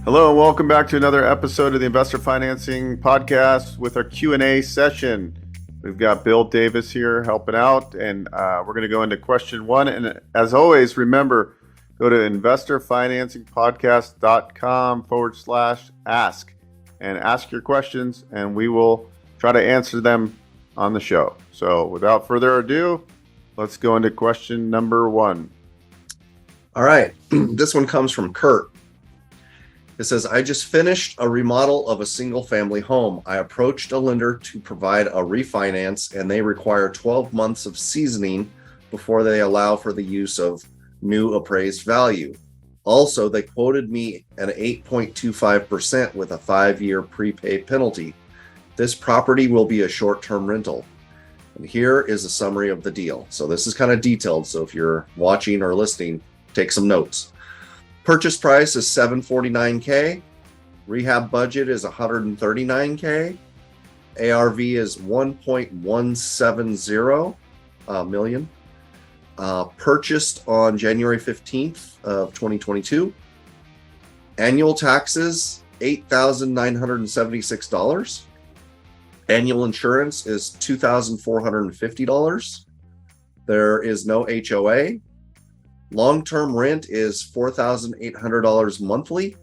Hello and welcome back to another episode of the Investor Financing Podcast with our Q&A session. We've got Bill Davis here helping out, and we're going to go into question one. And as always, remember, go to investorfinancingpodcast.com/ask and ask your questions, and we will try to answer them on the show. So without further ado, let's go into question number one. All right. This one comes from Kurt. It says, I just finished a remodel of a single family home. I approached a lender to provide a refinance, and they require 12 months of seasoning before they allow for the use of new appraised value. Also, they quoted me an 8.25% with a 5-year prepaid penalty. This property will be a short-term rental. And here is a summary of the deal. So this is kind of detailed. So if you're watching or listening, take some notes. Purchase price is $749K. Rehab budget is $139K. ARV is $1.170 million. Purchased on January 15th of 2022. Annual taxes, $8,976. Annual insurance is $2,450. There is no HOA. Long-term rent is $4,800 monthly.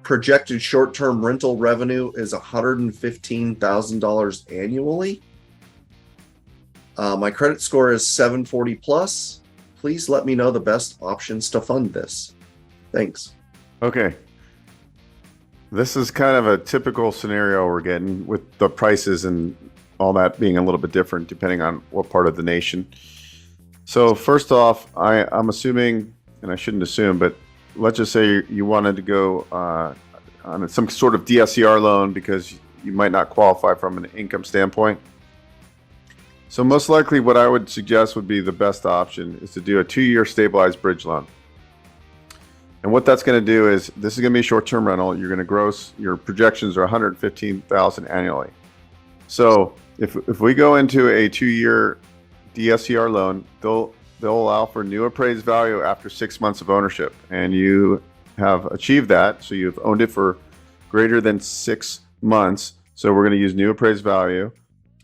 Projected short-term rental revenue is $115,000 annually. My credit score is 740 plus. Please let me know the best options to fund this. Thanks. Okay. This is kind of a typical scenario we're getting with the prices and all that being a little bit different depending on what part of the nation. So first off, I'm assuming, and I shouldn't assume, but let's just say you wanted to go on some sort of DSCR loan because you might not qualify from an income standpoint. So most likely what I would suggest would be the best option is to do a 2-year stabilized bridge loan. And what that's going to do is this is going to be a short-term rental. You're going to gross, your projections are $115,000 annually. So if we go into a 2-year DSCR loan, they'll allow for new appraised value after 6 months of ownership, and you have achieved that. So you've owned it for greater than 6 months. So we're going to use new appraised value.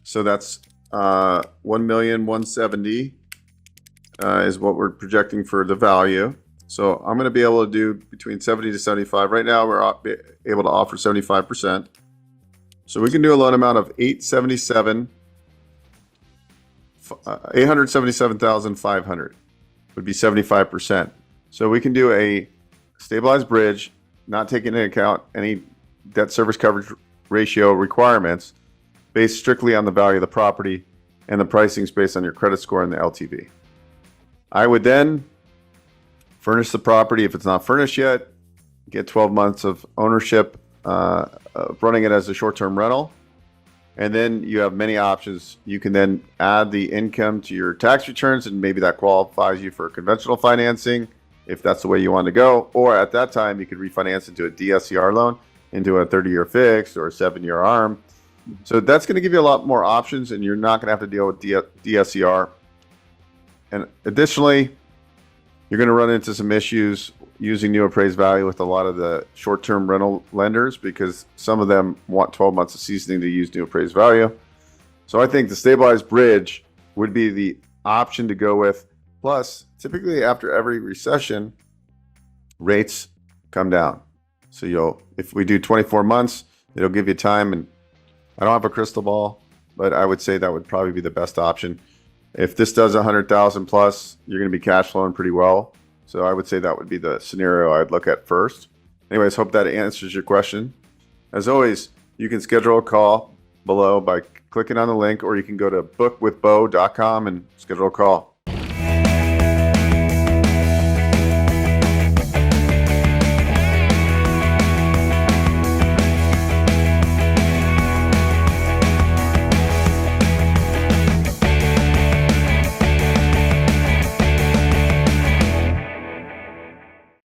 So that's $1,170,000 is what we're projecting for the value. So I'm going to be able to do between 70 to 75. Right now we're able to offer 75%. So we can do a loan amount of $877,500 would be 75%. So we can do a stabilized bridge, not taking into account any debt service coverage ratio requirements, based strictly on the value of the property, and the pricing is based on your credit score and the LTV. I would then furnish the property if it's not furnished yet, get 12 months of ownership, running it as a short-term rental. And then you have many options. You can then add the income to your tax returns, and maybe that qualifies you for conventional financing if that's the way you want to go. Or at that time, you could refinance into a DSCR loan, into a 30-year fixed or a 7-year ARM. So that's going to give you a lot more options, and you're not going to have to deal with DSCR. And additionally, you're going to run into some issues using new appraised value with a lot of the short-term rental lenders because some of them want 12 months of seasoning to use new appraised value. So I think the stabilized bridge would be the option to go with. Plus, typically after every recession, rates come down. So if we do 24 months, it'll give you time. And I don't have a crystal ball, but I would say that would probably be the best option. If this does 100,000 plus, you're going to be cash flowing pretty well. So I would say that would be the scenario I'd look at first. Anyways, hope that answers your question. As always, you can schedule a call below by clicking on the link, or you can go to bookwithbo.com and schedule a call.